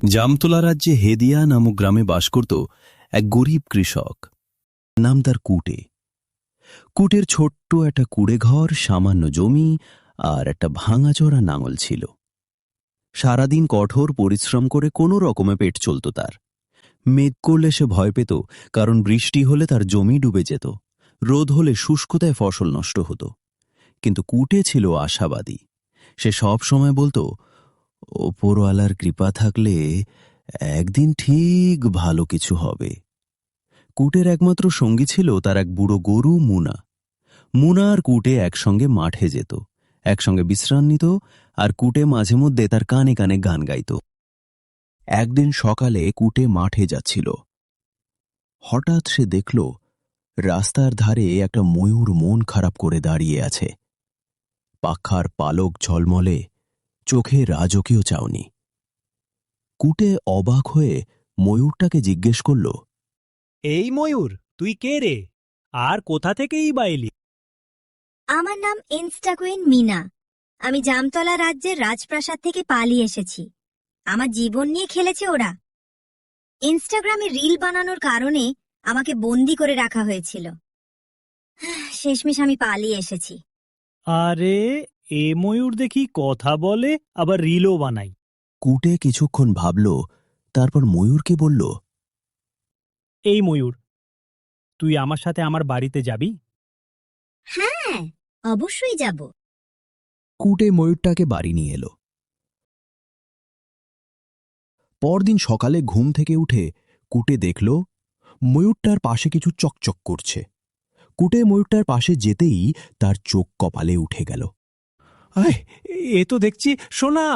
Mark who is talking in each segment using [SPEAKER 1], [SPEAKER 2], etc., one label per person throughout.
[SPEAKER 1] জামতলা রাজ্যে হেদিয়া নামক গ্রামে বাস করত এক গরিব কৃষক। নাম তার কুটে। কুটের ছোট্ট একটা কুড়ে ঘর, সামান্য জমি আর একটা ভাঙাচোরা নাঙল ছিল। সারাদিন কঠোর পরিশ্রম করে কোনো রকমে পেট চলত তার। মেঘ করলে সে ভয় পেত, কারণ বৃষ্টি হলে তার জমি ডুবে যেত, রোদ হলে শুষ্কতায় ফসল নষ্ট হতো। কিন্তু কুটে ছিল আশাবাদী। সে সব সময় বলতো, ওপরওয়ালার কৃপা থাকলে একদিন ঠিক ভালো কিছু হবে। কুটের একমাত্র সঙ্গী ছিল তার এক বুড়ো গরু মুনা। মুনা আর কুটে একসঙ্গে মাঠে যেত, একসঙ্গে বিশ্রাম নিত, আর কুটে মাঝে মধ্যে তার কানে কানে গান গাইত। একদিন সকালে কুটে মাঠে যাচ্ছিল। হঠাৎ সে দেখল রাস্তার ধারে একটা ময়ূর মন খারাপ করে দাঁড়িয়ে আছে। পাখার পালক ঝলমলে, চোখে রাজকীয় চাউনি। কুটে অবাক হয়ে ময়ূরটাকে জিজ্ঞেস করল,
[SPEAKER 2] এই ময়ূর, তুই কে রে? আর কোথা থেকেই বা এলি?
[SPEAKER 3] আমার নাম ইনস্টাকুইন মিনা। আমি জামতলা রাজ্যের রাজপ্রাসাদ থেকে পালিয়ে এসেছি। আমার জীবন নিয়ে খেলেছে ওরা। ইনস্টাগ্রামে রিল বানানোর কারণে আমাকে বন্দি করে রাখা হয়েছিল। শেষমেশ আমি পালিয়ে এসেছি।
[SPEAKER 2] আরে, এ ময়ূর দেখি কথা বলে, আবার রিলও বানাই।
[SPEAKER 1] কুটে কিছুক্ষণ ভাবল, তারপর ময়ূরকে বলল,
[SPEAKER 2] এই ময়ূর, তুই আমার সাথে আমার বাড়িতে যাবি?
[SPEAKER 3] হ্যাঁ, অবশ্যই যাব।
[SPEAKER 1] কুটে ময়ূরটাকে বাড়ি নিয়ে এলো। পরদিন সকালে ঘুম থেকে উঠে কুটে দেখল ময়ূরটার পাশে কিছু চকচক করছে। কুটে ময়ূরটার পাশে যেতেই তার চোখ কপালে উঠে গেল।
[SPEAKER 2] আয়, এ তো দেখছি সোনা।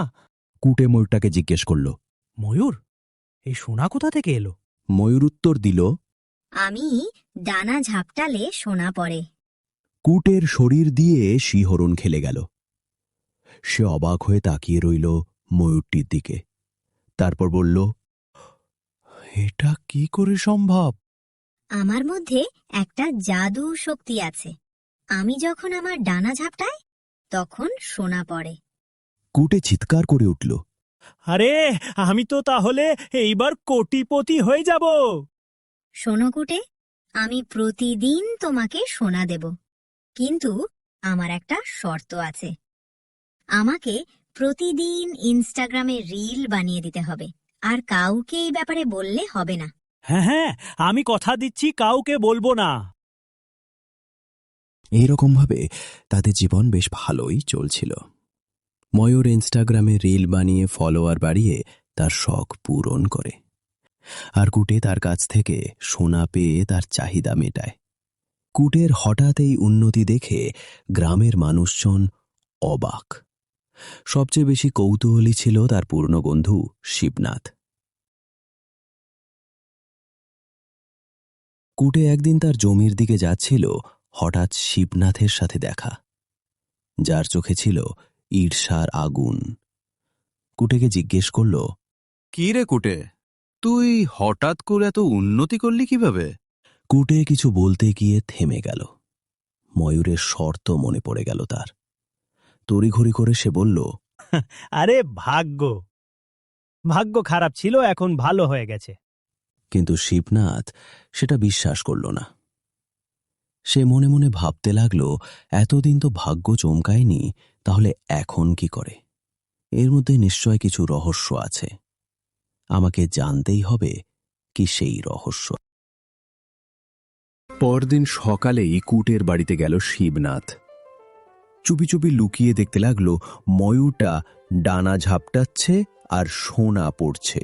[SPEAKER 1] কুটে ময়ূরটাকে জিজ্ঞেস করল,
[SPEAKER 2] ময়ূর, এই সোনা কোথা থেকে এলো?
[SPEAKER 1] ময়ূর উত্তর দিল,
[SPEAKER 3] আমি ডানা ঝাপটালে সোনা পড়ে।
[SPEAKER 1] কুটের শরীর দিয়ে শিহরণ খেলে গেল। সে অবাক হয়ে তাকিয়ে রইল ময়ূরটির দিকে। তারপর বলল, এটা কি করে সম্ভব?
[SPEAKER 3] আমার মধ্যে একটা জাদু শক্তি আছে। আমি যখন আমার ডানা ঝাপটাই, তখন সোনা পড়ে।
[SPEAKER 1] কুটে চিৎকার করে উঠল,
[SPEAKER 2] আরে, আমি তো তাহলে এইবার কোটিপতি হয়ে যাব।
[SPEAKER 3] শোনো কুটে, আমি প্রতিদিন তোমাকে সোনা দেব, কিন্তু আমার একটা শর্ত আছে। আমাকে প্রতিদিন ইনস্টাগ্রামে রিল বানিয়ে দিতে হবে, আর কাউকে এই ব্যাপারে বললে হবে না।
[SPEAKER 2] হ্যাঁ হ্যাঁ, আমি কথা দিচ্ছি কাউকে বলবো না।
[SPEAKER 1] এইরকমভাবে তাদের জীবন বেশ ভালোই চলছিল। ময়ূর ইনস্টাগ্রামে রিল বানিয়ে ফলোয়ার বাড়িয়ে তার শখ পূরণ করে, আর কুটে তার কাছ থেকে সোনা পেয়ে তার চাহিদা মেটায়। কুটের হঠাৎ এই উন্নতি দেখে গ্রামের মানুষজন অবাক। সবচেয়ে বেশি কৌতূহলী ছিল তার পুরনো বন্ধু শিবনাথ। কুটে একদিন তার জমির দিকে যাচ্ছিল, হঠাৎ শিবনাথের সাথে দেখা, যার চোখে ছিল ঈর্ষার আগুন। কুটেকে জিজ্ঞেস করল,
[SPEAKER 4] কি রে কুটে, তুই হঠাৎ করে এত উন্নতি করলি কিভাবে?
[SPEAKER 1] কুটে কিছু বলতে গিয়ে থেমে গেল। ময়ূরের শর্ত মনে পড়ে গেল তার। তড়িঘড়ি করে সে বলল,
[SPEAKER 2] আরে ভাগ্য, ভাগ্য খারাপ ছিল, এখন ভালো হয়ে গেছে।
[SPEAKER 1] কিন্তু শিবনাথ সেটা বিশ্বাস করল না। সে মনে মনে ভাবতে লাগল, এতদিন তো ভাগ্য চমকায়নি, তাহলে এখন কি করে? এর মধ্যে নিশ্চয় কিছু রহস্য আছে। আমাকে জানতেই হবে কি সেই রহস্য। পরদিন সকালেই কুটের বাড়িতে গেল শিবনাথ। চুপি চুপি লুকিয়ে দেখতে লাগল ময়ূরটা ডানা ঝাপটাচ্ছে আর সোনা পড়ছে।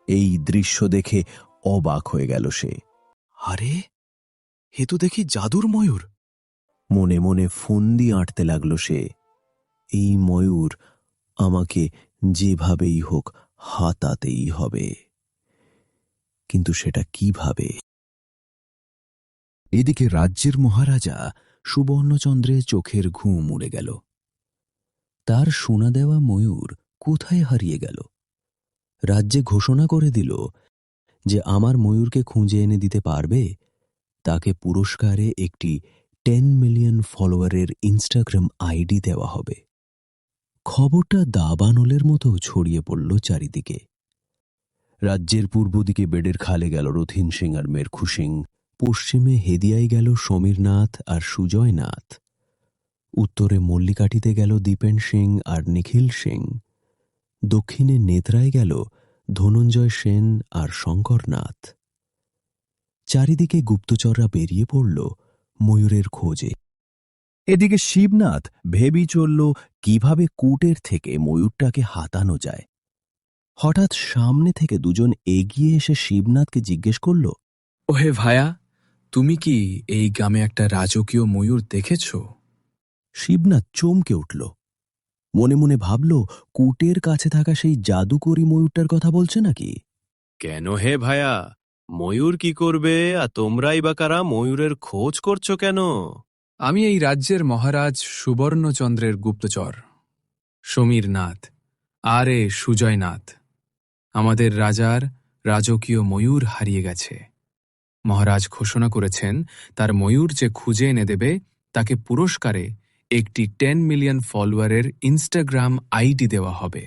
[SPEAKER 1] এই দৃশ্য দেখে অবাক হয়ে গেল সে।
[SPEAKER 4] আরে, এ তো দেখি জাদুর ময়ূর।
[SPEAKER 1] মনে মনে ফন্দি আঁটতে লাগল সে। এই ময়ূর আমাকে যেভাবেই হোক হাতাতেই হবে, কিন্তু সেটা কিভাবে? এদিকে রাজ্যের মহারাজা সুবর্ণচন্দ্রের চোখের ঘুম উড়ে গেল। তার সোনা দেওয়া ময়ূর কোথায় হারিয়ে গেল? রাজ্যে ঘোষণা করে দিল যে আমার ময়ূরকে খুঁজে এনে দিতে পারবে তাকে পুরস্কারে একটি 10 মিলিয়ন ফলোয়ারের ইনস্টাগ্রাম আইডি দেওয়া হবে। খবরটা দাবানলের মতো ছড়িয়ে পড়ল চারিদিকে। রাজ্যের পূর্ব দিকে বেডের খালে গেল রথিন সিং আর মেরখু সিং, পশ্চিমে হেদিয়ায় গেল সমীরনাথ আর সুজয়নাথ, উত্তরে মল্লিকাঠিতে গেল দীপেন সিং আর নিখিল সিং, দক্ষিণে নেত্রায় গেল ধনঞ্জয় সেন আর শঙ্করনাথ। চারিদিকে গুপ্তচররা বেরিয়ে পড়ল ময়ূরের খোঁজে। এদিকে শিবনাথ ভেবি চলল কিভাবে কূটের থেকে ময়ূরটাকে হাতানো যায়। হঠাৎ সামনে থেকে দুজন এগিয়ে এসে শিবনাথকে জিজ্ঞেস করল,
[SPEAKER 5] ওহে ভায়া, তুমি কি এই গ্রামে একটা রাজকীয় ময়ূর দেখেছ?
[SPEAKER 1] শিবনাথ চমকে উঠল। মনে মনে ভাবল, কূটের কাছে থাকা সেই জাদুকরী ময়ূরটার কথা বলছে নাকি?
[SPEAKER 6] কেন হে ভায়া, ময়ূর কি করবে? আর তোমরাই বা কারা? ময়ূরের খোঁজ করছো কেন?
[SPEAKER 5] আমি এই রাজ্যের মহারাজ সুবর্ণচন্দ্রের গুপ্তচর সমীরনাথ আরে সুজয়নাথ। আমাদের রাজার রাজকীয় ময়ূর হারিয়ে গেছে। মহারাজ ঘোষণা করেছেন তার ময়ূর যে খুঁজে এনে দেবে তাকে পুরস্কারে একটি 10 মিলিয়ন ফলোয়ারের ইনস্টাগ্রাম আইডি দেওয়া হবে।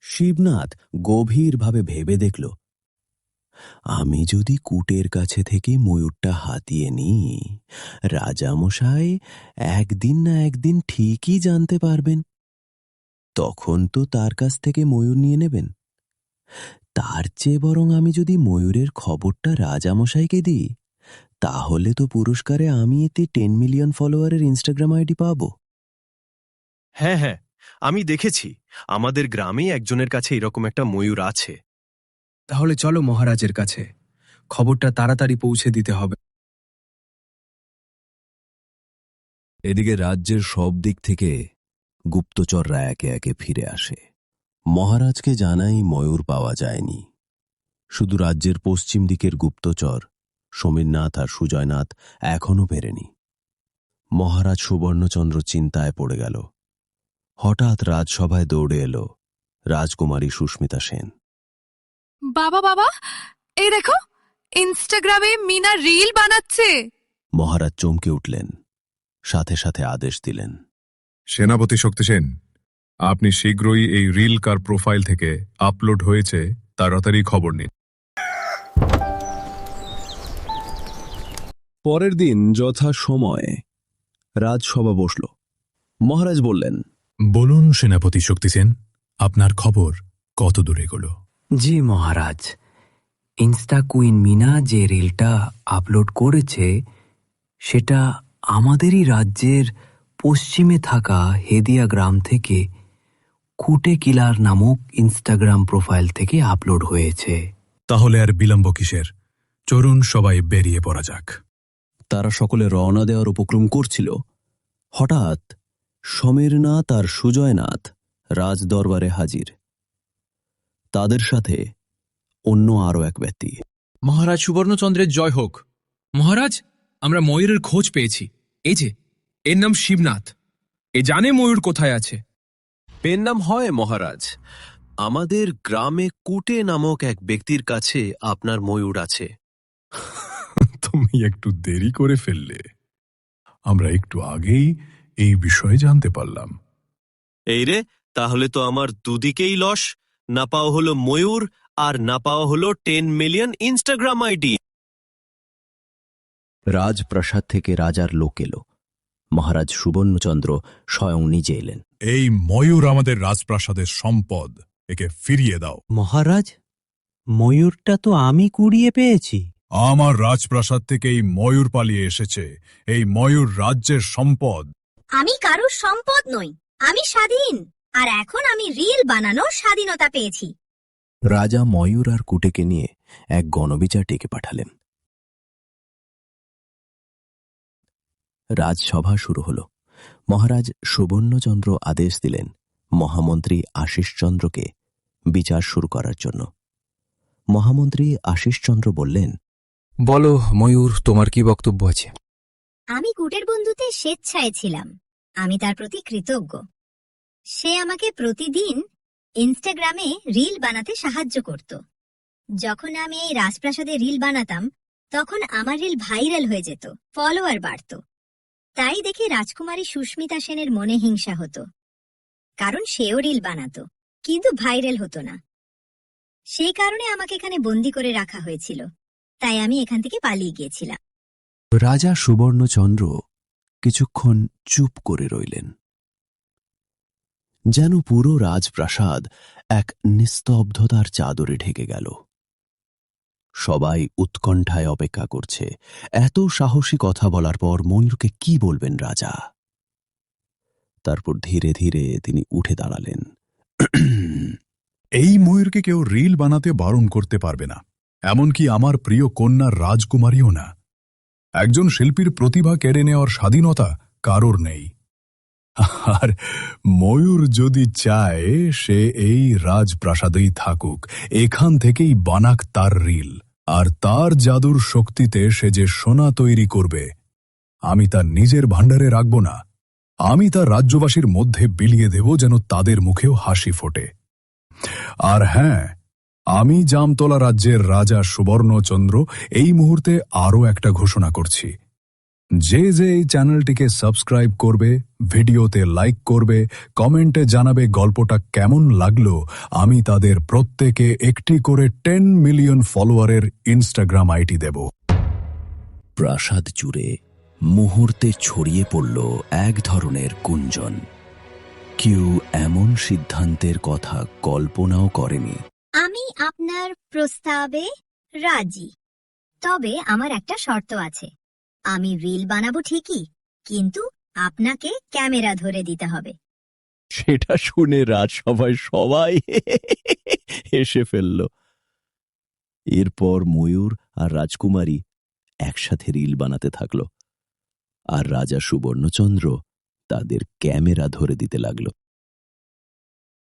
[SPEAKER 1] শিবনাথ গভীরভাবে ভেবে দেখল, আমি যদি কূটের কাছে থেকে ময়ূরটা হাতিয়ে নিই, রাজামশাই একদিন না একদিন ঠিকই জানতে পারবেন। তখন তো তার কাছ থেকে ময়ূর নিয়ে নেবেন। তার চেয়ে বরং আমি যদি ময়ূরের খবরটা রাজামশাইকে দিই, তাহলে তো পুরস্কারে আমি এতে 10 মিলিয়ন ফলোয়ারের ইনস্টাগ্রাম আইডি পাব।
[SPEAKER 6] হ্যাঁ হ্যাঁ, আমি দেখেছি আমাদের গ্রামেই একজনের কাছে এরকম একটা ময়ূর আছে।
[SPEAKER 5] তাহলে চলো মহারাজের কাছে, খবরটা তাড়াতাড়ি পৌঁছে দিতে হবে।
[SPEAKER 1] এদিকে রাজ্যের সব দিক থেকে গুপ্তচররা একে একে ফিরে আসে। মহারাজকে জানাই ময়ূর পাওয়া যায়নি। শুধু রাজ্যের পশ্চিম দিকের গুপ্তচর সমীরনাথ আর সুজয়নাথ এখনও ফেরেনি। মহারাজ সুবর্ণচন্দ্র চিন্তায় পড়ে গেল। হঠাৎ রাজসভায় দৌড়ে এলো রাজকুমারী সুস্মিতা সেন।
[SPEAKER 7] বাবা বাবা, এই দেখো, ইনস্টাগ্রামে মিনা রিল বানাচ্ছে।
[SPEAKER 1] মহারাজ চমকে উঠলেন, সাথে সাথে আদেশ দিলেন,
[SPEAKER 8] সেনাপতি শক্তি সেন, আপনি শীঘ্রই এই রিল কার প্রোফাইল থেকে আপলোড হয়েছে তাড়াতাড়ি খবর নিন।
[SPEAKER 1] পরের দিন যথা সময়ে রাজসভা বসল। মহারাজ বললেন,
[SPEAKER 8] বলুন সেনাপতি শক্তি সেন, আপনার খবর কত দূরে এগোলো?
[SPEAKER 9] জি মহারাজ, ইনস্টা কুইন মিনা যে রিলটা আপলোড করেছে সেটা আমাদেরই রাজ্যের পশ্চিমে থাকা হেদিয়া গ্রাম থেকে কুটে কিলার নামক ইনস্টাগ্রাম প্রোফাইল থেকে আপলোড হয়েছে।
[SPEAKER 8] তাহলে আর বিলম্ব কিসের? চলুন সবাই বেরিয়ে পড়া যাক।
[SPEAKER 1] তারা সকলে রওনা দেওয়ার উপক্রম করছিল। হঠাৎ সমীরনাথ আর সুজয়নাথ রাজদরবারে হাজির। তাদের সাথে অন্য আরও এক ব্যক্তি।
[SPEAKER 5] মহারাজ সুবর্ণচন্দ্রের জয় হোক। মহারাজ, আমরা ময়ূরের খোঁজ পেয়েছি। এই যে, এর নাম শিবনাথ। এ জানে ময়ূর কোথায় আছে।
[SPEAKER 6] পেন নাম হয় মহারাজ। আমাদের গ্রামে কুটে নামক এক ব্যক্তির কাছে আপনার ময়ূর আছে।
[SPEAKER 8] তুমি একটু দেরি করে ফেললে। আমরা একটু আগেই এই বিষয়ে জানতে পারলাম।
[SPEAKER 6] এই রে, তাহলে তো আমার দুদিকেই লস। না পাওয়া হলো ময়ূর, আর না পাওয়া হলো 10 মিলিয়ন ইনস্টাগ্রাম আইডি।
[SPEAKER 1] রাজপ্রাসাদ থেকে রাজার লোক এলো। মহারাজ সুবর্ণচন্দ্র স্বয়ং নিজে এলেন।
[SPEAKER 8] এই ময়ূর আমাদের রাজপ্রাসাদের সম্পদ, একে ফিরিয়ে দাও।
[SPEAKER 2] মহারাজ, ময়ূরটা তো আমি কুড়িয়ে পেয়েছি।
[SPEAKER 8] আমার রাজপ্রাসাদ থেকে এই ময়ূর পালিয়ে এসেছে। এই ময়ূর রাজ্যের সম্পদ।
[SPEAKER 3] আমি কারোর সম্পদ নই, আমি স্বাধীন। আর এখন আমি রিল বানানোর স্বাধীনতা পেয়েছি।
[SPEAKER 1] রাজা ময়ূর আর কুটেকে নিয়ে এক গণবিচার ডেকে পাঠালেন। রাজসভা শুরু হল। মহারাজ সুবর্ণচন্দ্র আদেশ দিলেন মহামন্ত্রী আশিসচন্দ্রকে বিচার শুরু করার জন্য। মহামন্ত্রী আশিসচন্দ্র বললেন,
[SPEAKER 9] বলো ময়ূর, তোমার কি বক্তব্য আছে?
[SPEAKER 3] আমি কুটের বন্ধুতে স্বেচ্ছায় ছিলাম। আমি তার প্রতি কৃতজ্ঞ। সে আমাকে প্রতিদিন ইনস্টাগ্রামে রিল বানাতে সাহায্য করত। যখন আমি এই রাজপ্রাসাদে রিল বানাতাম, তখন আমার রিল ভাইরাল হয়ে যেত, ফলোয়ার বাড়ত। তাই দেখে রাজকুমারী সুস্মিতা সেনের মনে হিংসা হতো, কারণ সেও রিল বানাতো, কিন্তু ভাইরাল হতো না। সেই কারণে আমাকে এখানে বন্দি করে রাখা হয়েছিল, তাই আমি এখান থেকে পালিয়ে গিয়েছিলাম।
[SPEAKER 1] রাজা সুবর্ণচন্দ্র কিছুক্ষণ চুপ করে রইলেন। যেন পুরো রাজপ্রাসাদ এক নিস্তব্ধতার চাদরে ঢেকে গেল। সবাই উৎকণ্ঠায় অপেক্ষা করছে এত সাহসী কথা বলার পর ময়ূরকে কি বলবেন রাজা। তারপর ধীরে ধীরে তিনি উঠে দাঁড়ালেন।
[SPEAKER 8] এই ময়ূরকে কেউ রিল বানাতে বারণ করতে পারবে না, এমনকি আমার প্রিয় কন্যা রাজকুমারীও না। একজন শিল্পীর প্রতিভা কেড়ে নেওয়ার স্বাধীনতা কারোর নেই। আর ময়ূর যদি চায় সে এই রাজপ্রাসাদেই থাকুক, এখান থেকেই বানাক তার রিল, আর তার জাদুর শক্তিতে সে যে সোনা তৈরি করবে আমি তার নিজের ভাণ্ডারে রাখব না। আমি তার রাজ্যবাসীর মধ্যে বিলিয়ে দেব যেন তাদের মুখেও হাসি ফোটে। আর হ্যাঁ, আমি জামতলা রাজ্যের রাজা সুবর্ণচন্দ্র এই মুহূর্তে আরও একটা ঘোষণা করছি। যে যে এই চ্যানেলটিকে সাবস্ক্রাইব করবে, ভিডিওতে লাইক করবে, কমেন্টে জানাবে গল্পটা কেমন লাগলো, আমি তাদের প্রত্যেকে একটি করে 10 মিলিয়ন ফলোয়ারের ইনস্টাগ্রাম আইডি দেব।
[SPEAKER 1] প্রাসাদ জুড়ে মুহূর্তে ছড়িয়ে পড়ল এক ধরনের গুঞ্জন। কেউ এমন সিদ্ধান্তের কথা কল্পনাও করেনি।
[SPEAKER 3] আমি আপনার প্রস্তাবে রাজি, তবে আমার একটা শর্ত আছে। আমি রিল বানাবো ঠিকই, কিন্তু আপনাকে ক্যামেরা ধরে দিতে হবে।
[SPEAKER 1] সেটা শুনে রাজসভায় সবাই হেসে ফেলল। এরপর ময়ূর আর রাজকুমারী একসাথে রিল বানাতে থাকল, আর রাজা সুবর্ণচন্দ্র তাদের ক্যামেরা ধরে দিতে লাগলো।